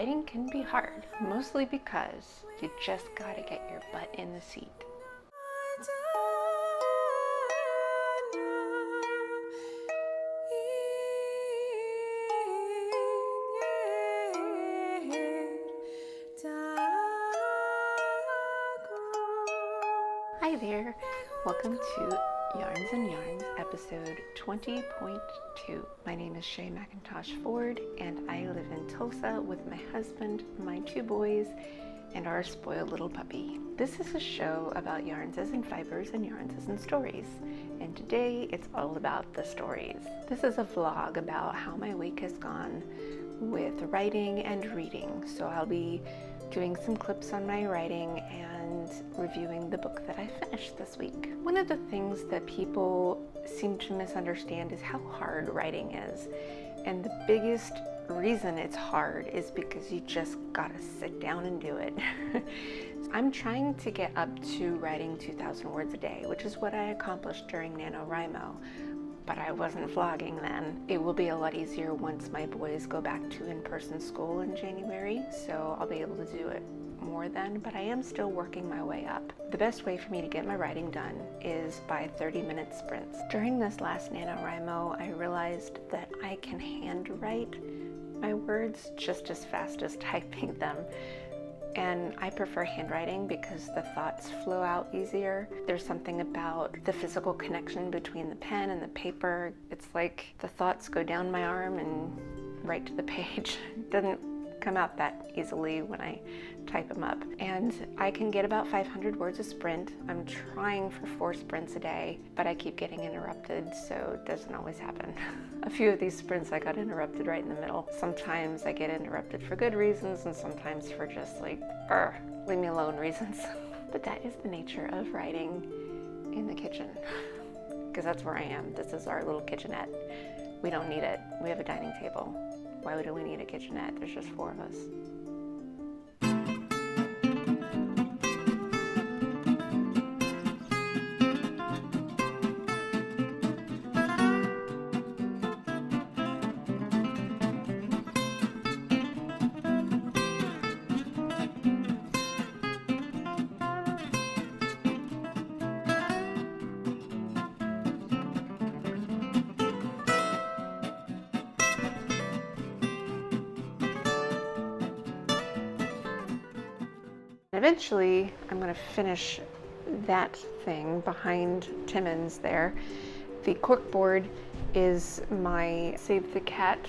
writing can be hard, mostly because you just gotta get your butt in the seat. Hi there, welcome to Yarns and Yarns, episode 20.2. My name is Shea McIntosh Ford, and I live in Tulsa with my husband, my 2 boys, and our spoiled little puppy. This is a show about yarns as in fibers and yarns as in stories, and today it's all about the stories. This is a vlog about how my week has gone with writing and reading, so I'll be doing some clips on my writing and reviewing the book that I finished this week. One of the things that people seem to misunderstand is how hard writing is. And the biggest reason it's hard is because you just gotta sit down and do it. I'm trying to get up to writing 2,000 words a day, which is what I accomplished during NaNoWriMo. But I wasn't vlogging then. It will be a lot easier once my boys go back to in-person school in January, so I'll be able to do it more then, but I am still working my way up. The best way for me to get my writing done is by 30-minute sprints. During this last NaNoWriMo, I realized that I can handwrite my words just as fast as typing them. And I prefer handwriting because the thoughts flow out easier. There's something about the physical connection between the pen and the paper. It's like the thoughts go down my arm and right to the page. It doesn't come out that easily when I type them up. And I can get about 500 words a sprint. I'm trying for 4 sprints a day, but I keep getting interrupted, so it doesn't always happen. A few of these sprints I got interrupted right in the middle. Sometimes I get interrupted for good reasons and sometimes for just like, leave me alone reasons. But that is the nature of writing in the kitchen, because that's where I am. This is our little kitchenette. We don't need it. We have a dining table. Why would we need a kitchenette? There's just 4 of us. Eventually, I'm going to finish that thing behind Timmons there. The corkboard is my Save the Cat,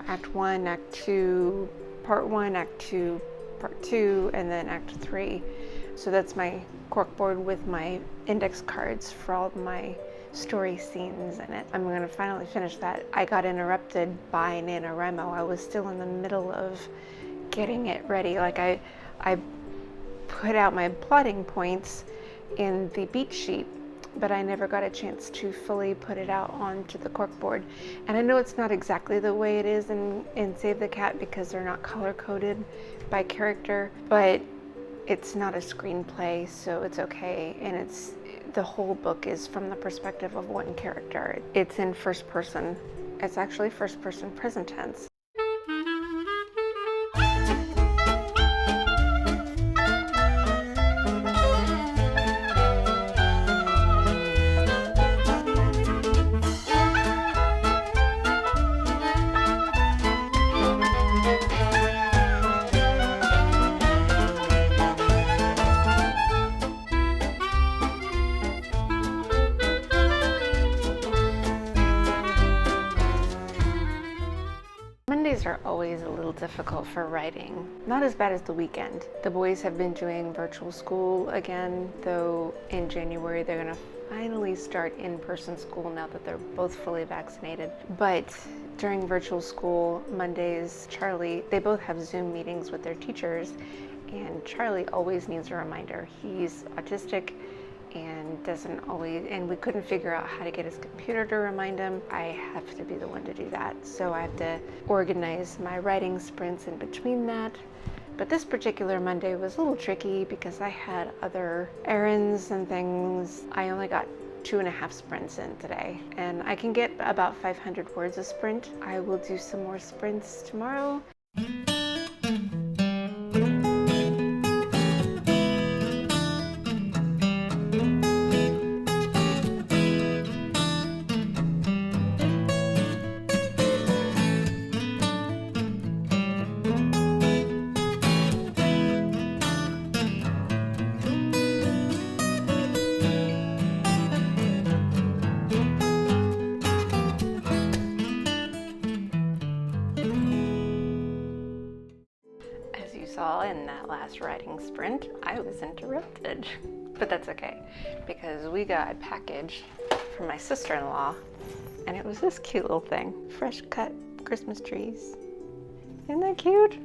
Act 1, Act 2, Part 1, Act 2, Part 2, and then Act 3. So that's my corkboard with my index cards for all of my story scenes in it. I'm going to finally finish that. I got interrupted by NaNoWriMo. I was still in the middle of getting it ready. I put out my plotting points in the beat sheet, but I never got a chance to fully put it out onto the corkboard. And I know it's not exactly the way it is in Save the Cat because they're not color-coded by character, but it's not a screenplay, so it's okay. And the whole book is from the perspective of one character. It's in first person. It's actually first person present tense. Mondays are always a little difficult for writing. Not as bad as the weekend. The boys have been doing virtual school again, though in January they're going to finally start in-person school now that they're both fully vaccinated. But during virtual school, Mondays, they both have Zoom meetings with their teachers, and Charlie always needs a reminder. He's autistic and we couldn't figure out how to get his computer to remind him. I have to be the one to do that. So I have to organize my writing sprints in between that. But this particular Monday was a little tricky because I had other errands and things. I only got 2.5 sprints in today, and I can get about 500 words a sprint. I will do some more sprints tomorrow. saw in that last writing sprint, I was interrupted. But that's okay, because we got a package from my sister-in-law, and it was this cute little thing. Fresh cut Christmas trees. Isn't that cute?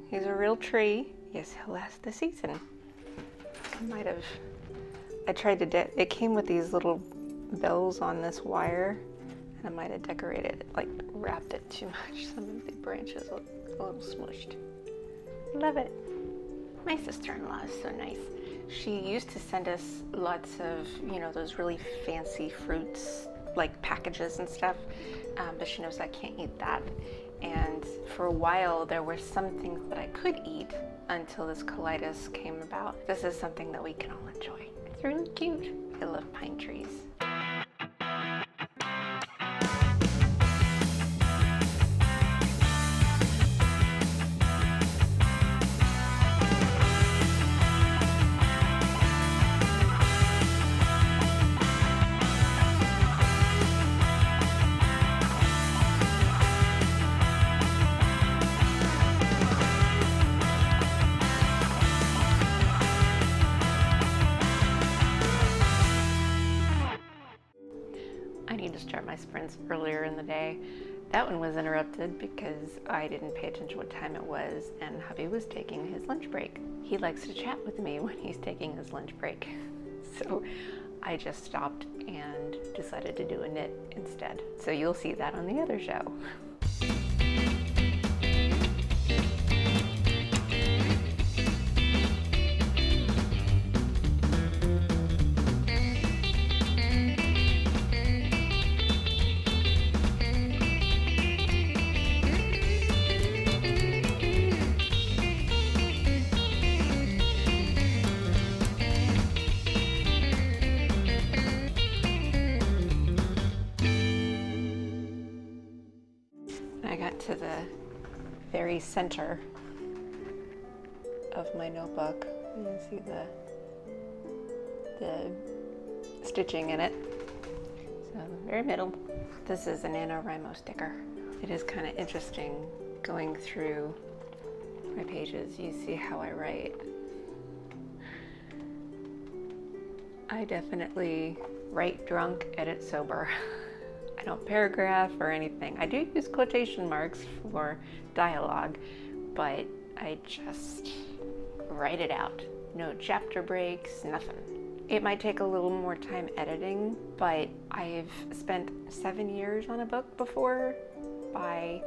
He's a real tree. Yes, he'll last the season. I tried to, it came with these little bells on this wire, and I might have decorated it, like wrapped it too much. Some of the branches look a little smushed. Love it. My sister-in-law is so nice. She used to send us lots of, those really fancy fruits, like packages and stuff, but she knows I can't eat that. And for a while, there were some things that I could eat until this colitis came about. This is something that we can all enjoy. It's really cute. I love pine trees. Start my sprints earlier in the day. That one was interrupted because I didn't pay attention what time it was, and hubby was taking his lunch break. He likes to chat with me when he's taking his lunch break. So I just stopped and decided to do a knit instead. So you'll see that on the other show. To the very center of my notebook. You can see the stitching in it. So the very middle. This is a NaNoWriMo sticker. It is kind of interesting going through my pages. You see how I write. I definitely write drunk, edit sober. I don't paragraph or anything. I do use quotation marks for dialogue, but I just write it out. No chapter breaks, nothing. It might take a little more time editing, but I've spent 7 years on a book before by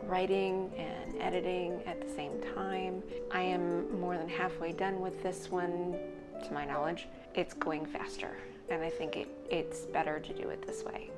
writing and editing at the same time. I am more than halfway done with this one, to my knowledge. It's going faster, and I think it's better to do it this way.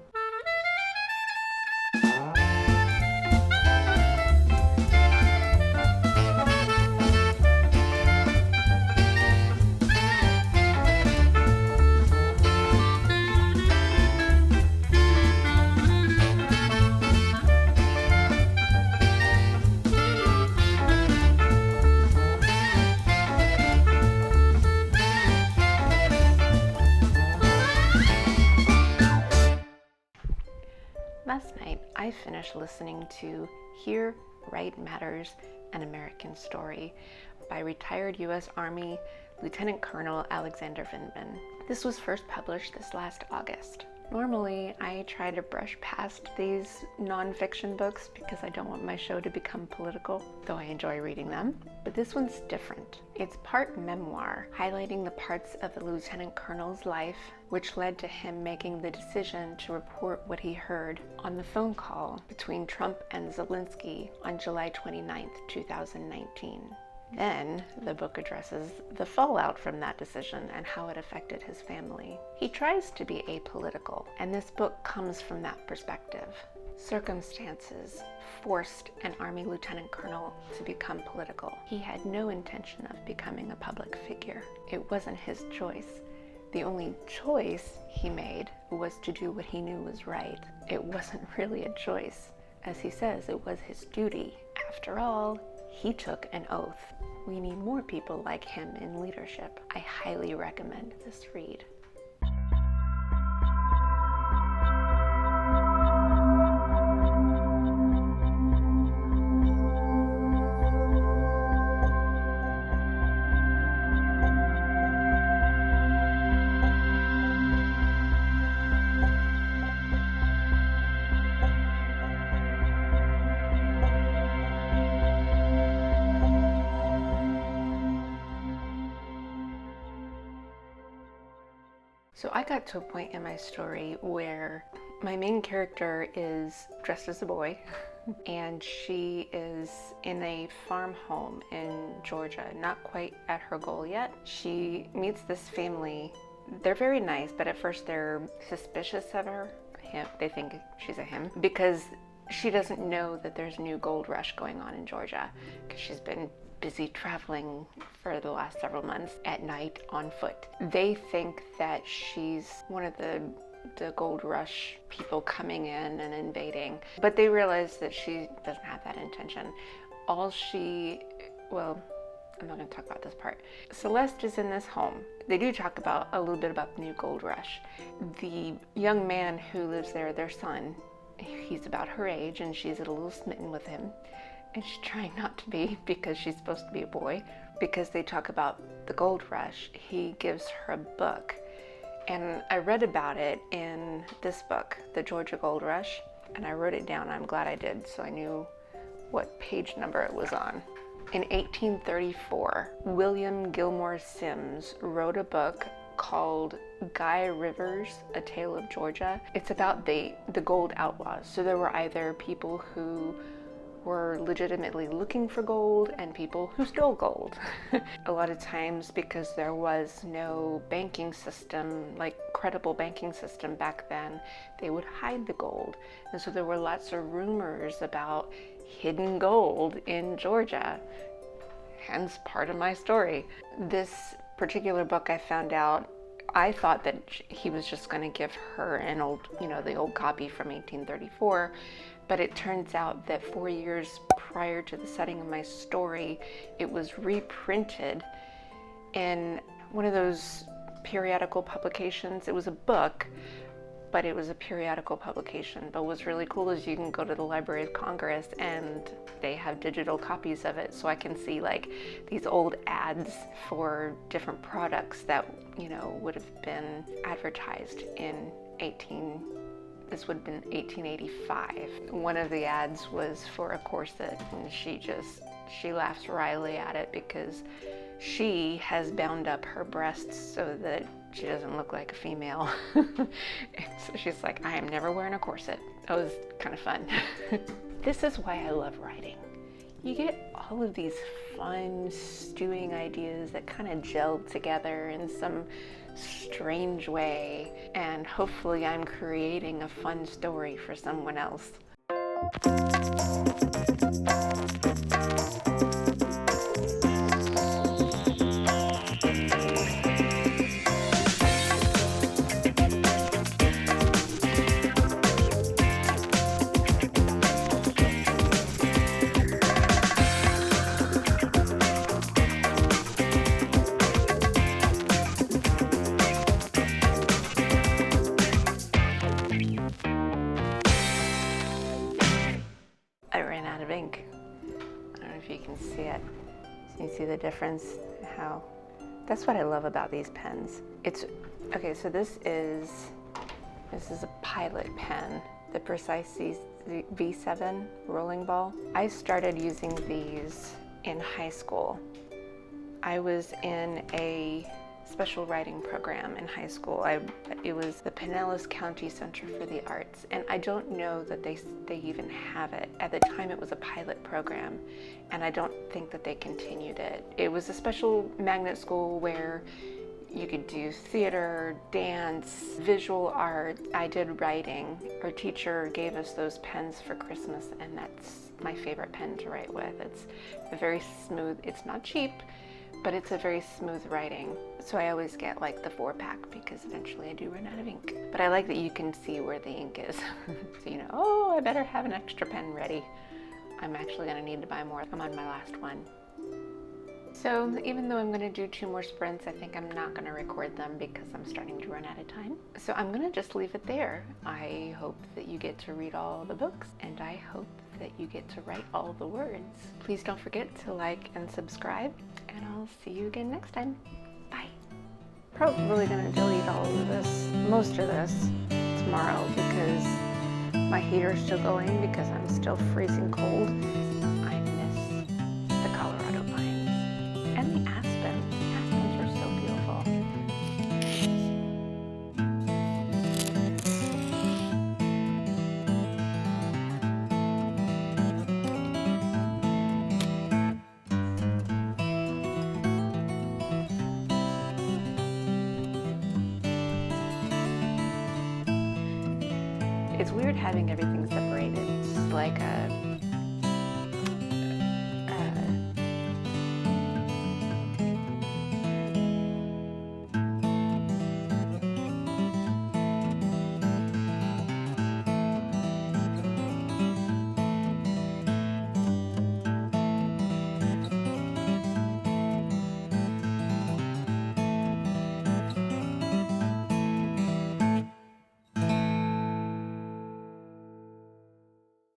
Last night, I finished listening to Here, Right Matters, An American Story by retired U.S. Army Lieutenant Colonel Alexander Vindman. This was first published this last August. Normally, I try to brush past these nonfiction books because I don't want my show to become political, though I enjoy reading them. But this one's different. It's part memoir, highlighting the parts of the Lieutenant Colonel's life which led to him making the decision to report what he heard on the phone call between Trump and Zelensky on July 29th, 2019. Then, the book addresses the fallout from that decision and how it affected his family. He tries to be apolitical, and this book comes from that perspective. Circumstances forced an Army Lieutenant Colonel to become political. He had no intention of becoming a public figure. It wasn't his choice. The only choice he made was to do what he knew was right. It wasn't really a choice. As he says, it was his duty. After all, he took an oath. We need more people like him in leadership. I highly recommend this read. So I got to a point in my story where my main character is dressed as a boy and she is in a farm home in Georgia, not quite at her goal yet. She meets this family. They're very nice, but at first they're suspicious of her. They think she's a him because she doesn't know that there's a new gold rush going on in Georgia because she's been busy traveling for the last several months at night on foot. They think that she's one of the gold rush people coming in and invading, but they realize that she doesn't have that intention. I'm not going to talk about this part. Celeste is in this home. They do talk about a little bit about the new gold rush. The young man who lives there, their son, he's about her age and she's a little smitten with him. And she's trying not to be because she's supposed to be a boy. Because they talk about the gold rush, he gives her a book. And I read about it in this book, The Georgia Gold Rush, and I wrote it down. I'm glad I did, so I knew what page number it was on. In 1834, William Gilmore Simms wrote a book called Guy Rivers, A Tale of Georgia. It's about the gold outlaws. So there were either people who were legitimately looking for gold and people who stole gold. A lot of times, because there was no banking system, like credible banking system back then, they would hide the gold. And so there were lots of rumors about hidden gold in Georgia. Hence part of my story. This particular book I found out, I thought that he was just going to give her an old, the old copy from 1834. But it turns out that 4 years prior to the setting of my story, it was reprinted in one of those periodical publications. It was a book, but it was a periodical publication. But what's really cool is you can go to the Library of Congress and they have digital copies of it. So I can see like these old ads for different products that, would have been advertised in This would have been 1885. One of the ads was for a corset, and she laughs wryly at it because she has bound up her breasts so that she doesn't look like a female. And so she's like, I am never wearing a corset. That was kind of fun. This is why I love writing. You get all of these fun, stewing ideas that kind of gel together in some strange way, and hopefully I'm creating a fun story for someone else. I ran out of ink. I don't know if you can see it. So you see the difference? That's what I love about these pens. So this is a Pilot pen, the Precise V7 rolling ball. I started using these in high school. I was in a special writing program in high school. It was the Pinellas County Center for the Arts, and I don't know that they even have it. At the time it was a pilot program, and I don't think that they continued it. It was a special magnet school where you could do theater, dance, visual art. I did writing. Our teacher gave us those pens for Christmas, and that's my favorite pen to write with. It's a very smooth, it's not cheap, but it's a very smooth writing. So I always get like the 4-pack because eventually I do run out of ink. But I like that you can see where the ink is. So I better have an extra pen ready. I'm actually gonna need to buy more. I'm on my last one. So even though I'm gonna do 2 more sprints, I think I'm not gonna record them because I'm starting to run out of time. So I'm gonna just leave it there. I hope that you get to read all the books, and I hope that you get to write all the words. Please don't forget to like and subscribe, and I'll see you again next time. Bye. Probably gonna delete most of this tomorrow because my heater's still going because I'm still freezing cold. I miss the Colorado pines and the aspen. Aspens are so beautiful. It's weird having everything separated. It's like a